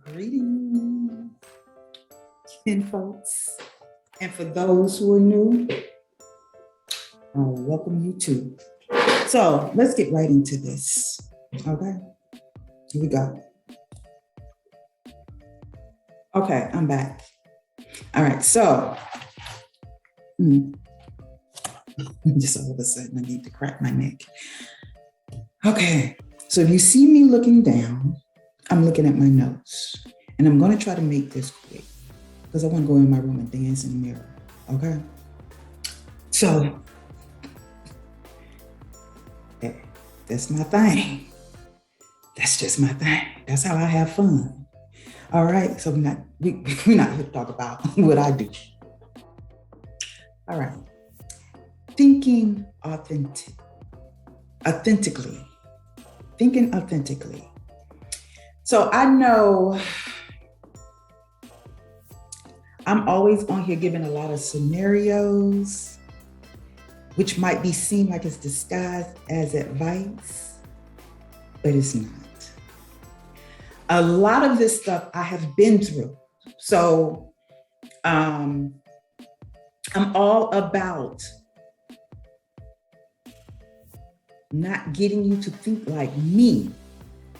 Greetings, folks. And for those who are new, welcome you too. So let's get right into this. Okay, here we go. Okay, I'm back. All right, so just all of a sudden I need to crack my neck. Okay, so if you see me looking down, I'm looking at my notes, and I'm going to try to make this quick because I want to go in my room and dance in the mirror. Okay, so that's my thing. That's just my thing. That's how I have fun. All right, so we're not here to talk about what I do. All right, thinking authentically. Thinking authentically. So I know I'm always on here giving a lot of scenarios, which might be seen like it's disguised as advice, but it's not. A lot of this stuff I have been through. So I'm all about not getting you to think like me,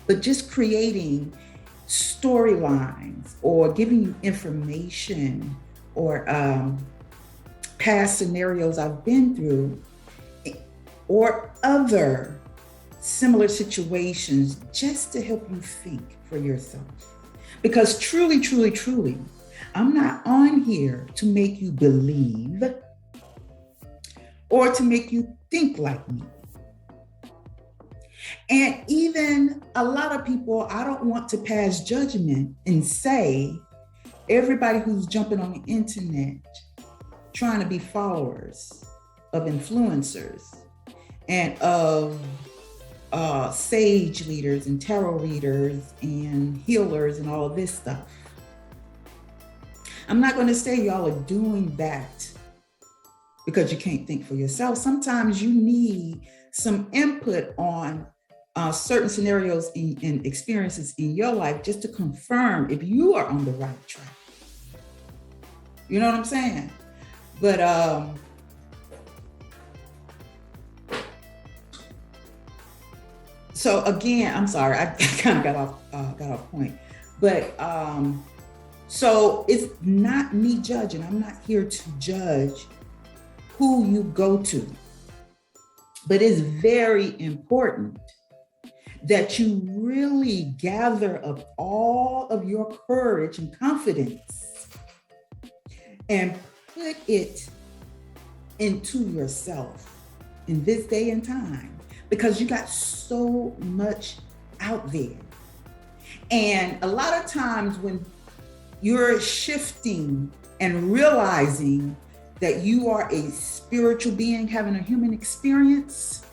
but just creating storylines or giving you information or past scenarios I've been through or other similar situations just to help you think for yourself. Because truly, truly, truly, I'm not on here to make you believe or to make you think like me. And even a lot of people, I don't want to pass judgment and say everybody who's jumping on the internet trying to be followers of influencers and of sage leaders and tarot readers and healers and all of this stuff. I'm not going to say y'all are doing that because you can't think for yourself. Sometimes you need some input on certain scenarios and experiences in your life just to confirm if you are on the right track. You know what I'm saying? But so again, I'm sorry, I kind of got off point. But so it's not me judging. I'm not here to judge who you go to. But it's very important that you really gather up all of your courage and confidence and put it into yourself in this day and time, because you got so much out there. And a lot of times when you're shifting and realizing that you are a spiritual being having a human experience,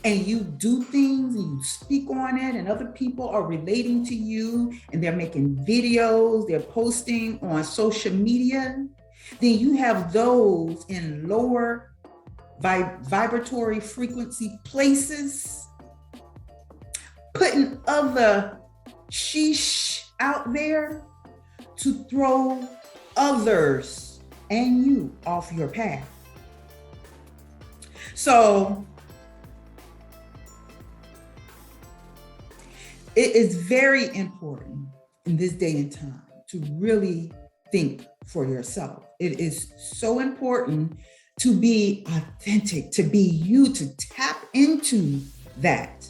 and you do things and you speak on it and other people are relating to you and they're making videos, they're posting on social media, then you have those in lower vibratory frequency places putting other sheesh out there to throw others and you off your path. So it is very important in this day and time to really think for yourself. It is so important to be authentic, to be you, to tap into that.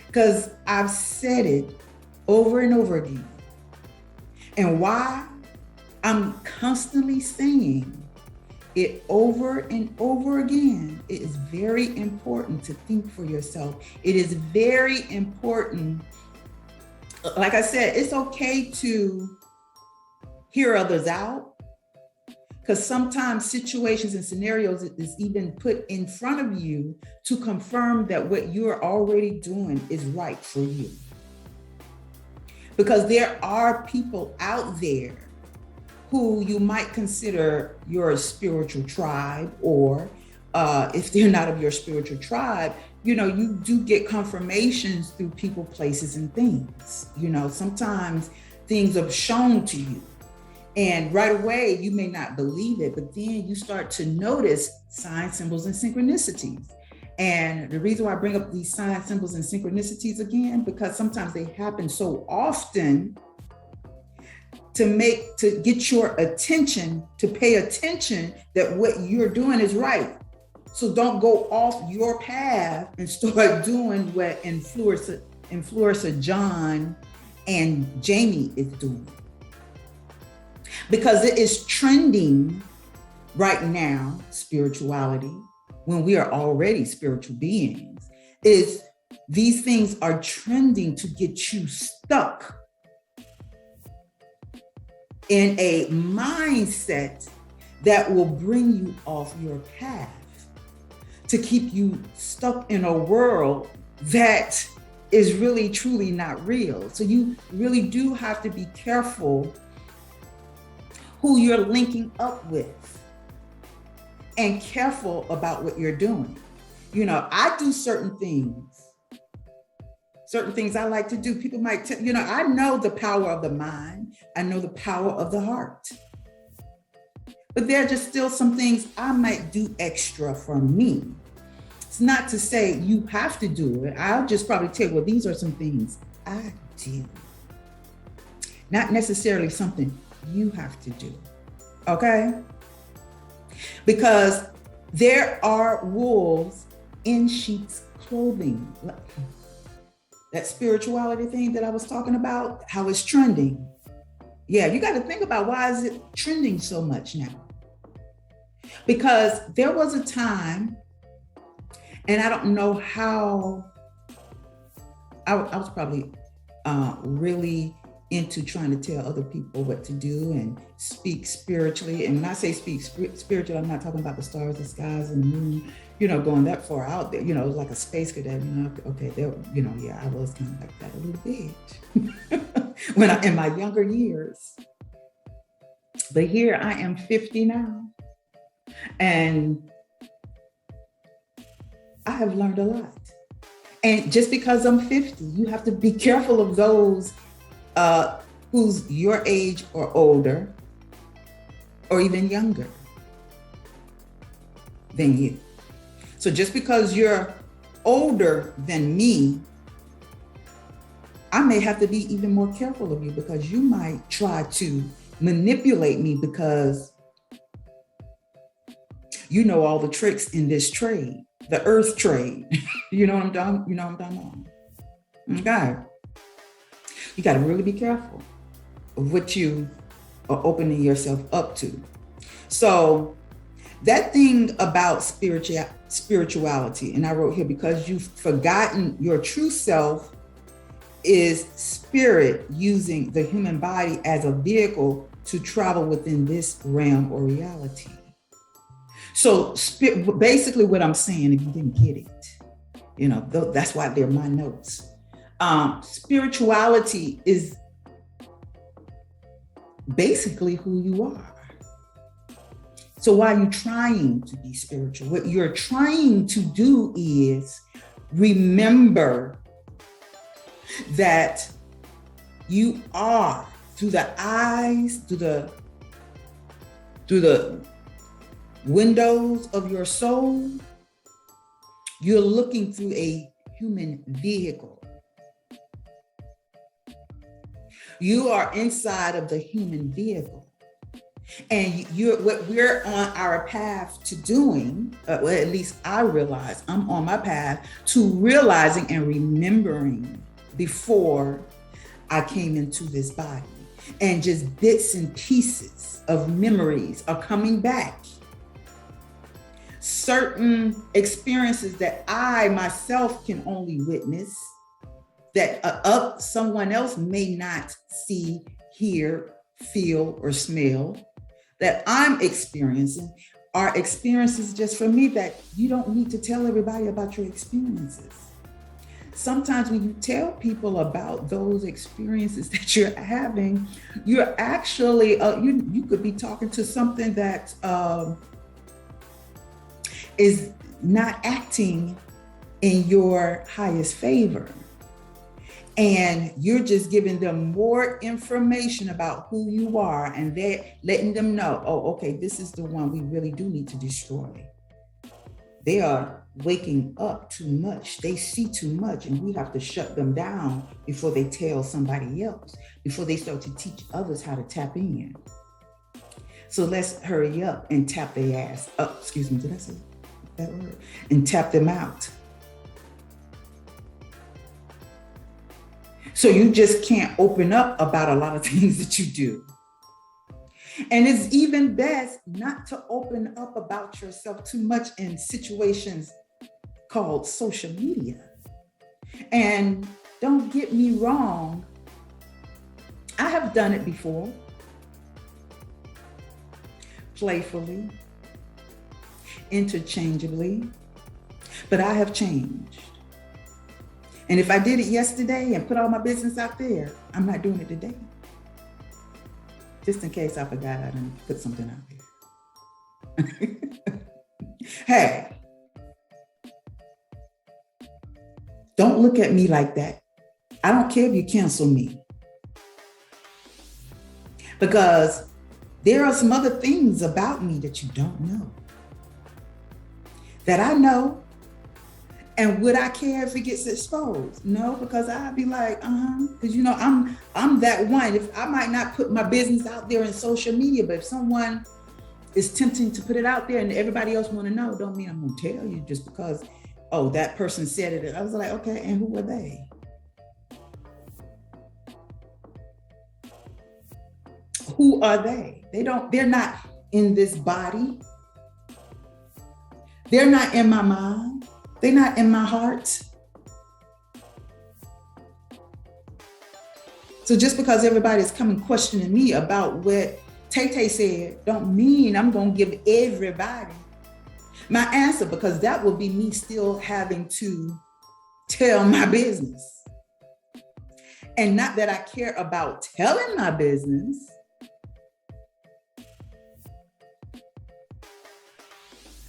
Because I've said it over and over again. And why I'm constantly saying it over and over again, it is very important to think for yourself. It is very important. Like I said, it's okay to hear others out, because sometimes situations and scenarios is even put in front of you to confirm that what you're already doing is right for you. Because there are people out there who you might consider your spiritual tribe or if they're not of your spiritual tribe, you do get confirmations through people, places, and things. Sometimes things are shown to you. And right away, you may not believe it, but then you start to notice signs, symbols, and synchronicities. And the reason why I bring up these signs, symbols, and synchronicities again, because sometimes they happen so often to get your attention, to pay attention that what you're doing is right. So don't go off your path and start doing what influencer John and Jamie is doing. Because it is trending right now, spirituality, when we are already spiritual beings, is these things are trending to get you stuck in a mindset that will bring you off your path, to keep you stuck in a world that is really, truly not real. So you really do have to be careful who you're linking up with and careful about what you're doing. I do certain things I like to do. People might tell, I know the power of the mind. I know the power of the heart. But there are just still some things I might do extra for me. It's not to say you have to do it. I'll just probably tell you, well, these are some things I do. Not necessarily something you have to do, okay? Because there are wolves in sheep's clothing. That spirituality thing that I was talking about, how it's trending. Yeah, you got to think about, why is it trending so much now? Because there was a time, and I don't know how, I was probably really into trying to tell other people what to do and speak spiritually. And when I say speak spiritually, I'm not talking about the stars, the skies, and the moon, going that far out there, like a space cadet, okay, there, yeah, I was kind of like that a little bit in my younger years. But here I am 50 now, and I have learned a lot. And just because I'm 50, you have to be careful of those who's your age or older, or even younger than you. So just because you're older than me, I may have to be even more careful of you, because you might try to manipulate me because you know all the tricks in this trade, the earth trade. You know what I'm talking about? Okay. You got to really be careful of what you are opening yourself up to. So that thing about spirituality, and I wrote here, because you've forgotten your true self is spirit using the human body as a vehicle to travel within this realm or reality. So basically what I'm saying, if you didn't get it, that's why they're my notes. Spirituality is basically who you are. So why are you trying to be spiritual? What you're trying to do is remember that you are, through the eyes, through the windows of your soul, you're looking through a human vehicle. You are inside of the human vehicle. And what we're on our path to doing, well, at least I realize I'm on my path to realizing and remembering before I came into this body. And just bits and pieces of memories are coming back. Certain experiences that I myself can only witness, that someone else may not see, hear, feel, or smell, that I'm experiencing, are experiences just for me that you don't need to tell everybody about your experiences. Sometimes when you tell people about those experiences that you're having, you're actually, you could be talking to something that is not acting in your highest favor. And you're just giving them more information about who you are, and they're letting them know, oh, okay, this is the one we really do need to destroy. They are waking up too much. They see too much, and we have to shut them down before they tell somebody else, before they start to teach others how to tap in. So let's hurry up and tap their ass up. Excuse me, did I say that word? And tap them out. So you just can't open up about a lot of things that you do. And it's even best not to open up about yourself too much in situations called social media. And don't get me wrong, I have done it before, playfully, interchangeably, but I have changed. And if I did it yesterday and put all my business out there, I'm not doing it today. Just in case I forgot I didn't put something out there. Hey, don't look at me like that. I don't care if you cancel me. Because there are some other things about me that you don't know. That I know. And would I care if it gets exposed? No, because I'd be like, because I'm that one. If I might not put my business out there in social media, but if someone is tempting to put it out there and everybody else want to know, don't mean I'm gonna tell you just because, oh, that person said it. I was like, okay, and who are they? Who are they? They're not in this body. They're not in my mind. They're not in my heart. So just because everybody's coming questioning me about what Tay said, don't mean I'm going to give everybody my answer, because that would be me still having to tell my business. And not that I care about telling my business,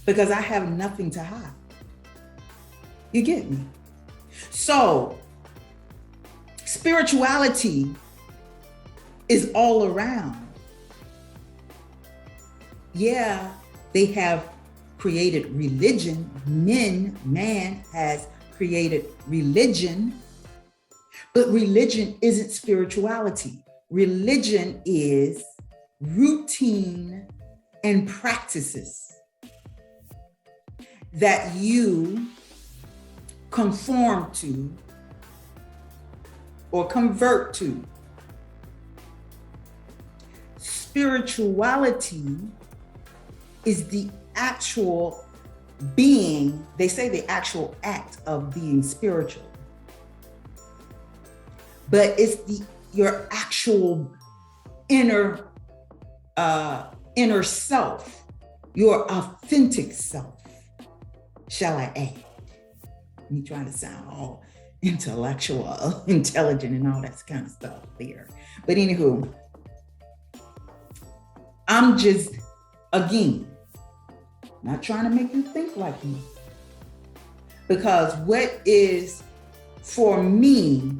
because I have nothing to hide. You get me? So, spirituality is all around. Yeah, they have created religion. Man has created religion, but religion isn't spirituality. Religion is routine and practices that you conform to or convert to. Spirituality is the actual being, they say the actual act of being spiritual, but it's your actual inner self, your authentic self, shall I add. Me trying to sound all intellectual, intelligent, and all that kind of stuff there. But anywho, I'm just, again, not trying to make you think like me. Because what is for me,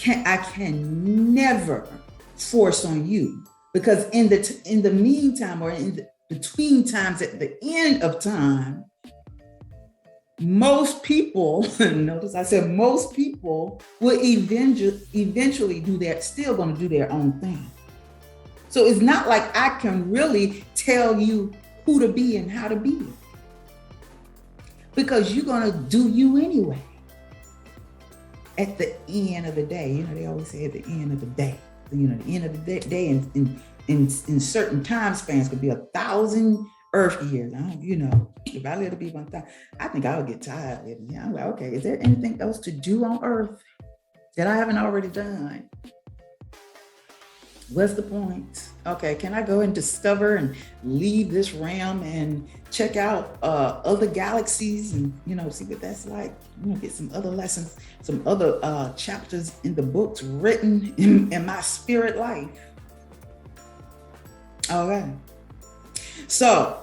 I can never force on you. Because in the meantime, or in the between times, at the end of time, most people, notice I said most people, will eventually still going to do their own thing. So it's not like I can really tell you who to be and how to be, because you're going to do you anyway. At the end of the day, they always say at the end of the day, the end of the day in certain time spans could be 1,000 Earth years. If I live to be 1,000, I think I would get tired living here. I'm like, okay, is there anything else to do on Earth that I haven't already done? What's the point? Okay, can I go and discover and leave this realm and check out other galaxies and see what that's like? Get some other lessons, some other chapters in the books written in my spirit life. All right. So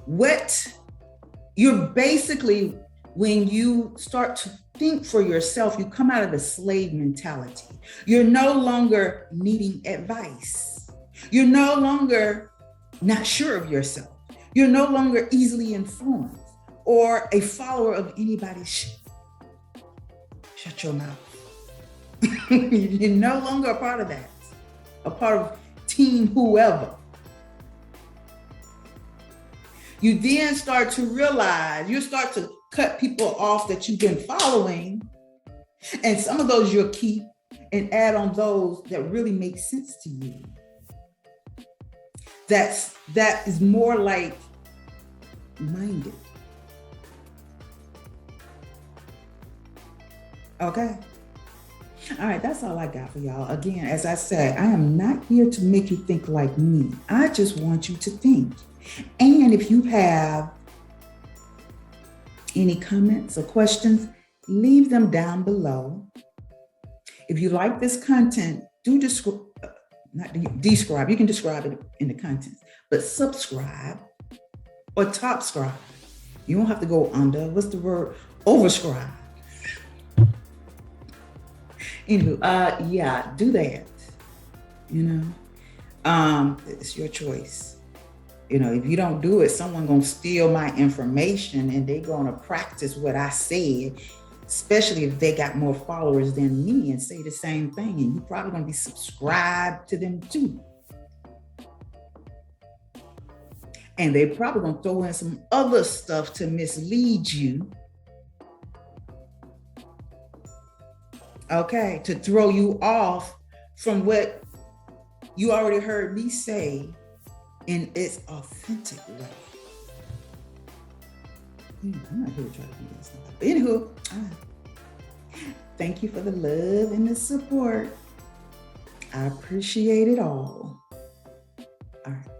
what you're basically, when you start to think for yourself, you come out of the slave mentality. You're no longer needing advice. You're no longer not sure of yourself. You're no longer easily influenced or a follower of anybody's shit. Shut your mouth. You're no longer a part of that, a part of team whoever. You then start to realize, you start to cut people off that you've been following, and some of those you'll keep and add on those that really make sense to you. That is more like minded. Okay. All right, that's all I got for y'all. Again, as I said, I am not here to make you think like me. I just want you to think. And if you have any comments or questions, leave them down below. If you like this content, do not describe. You can describe it in the contents, but subscribe or top scribe. You don't have to go under. What's the word? Overscribe. Anywho, yeah, do that. It's your choice. If you don't do it, someone gonna steal my information and they gonna practice what I said, especially if they got more followers than me and say the same thing, and you probably gonna be subscribed to them too. And they probably gonna throw in some other stuff to mislead you. Okay, to throw you off from what you already heard me say in its authentic way. I'm not here to try to do this. But anywho, thank you for the love and the support. I appreciate it all. All right.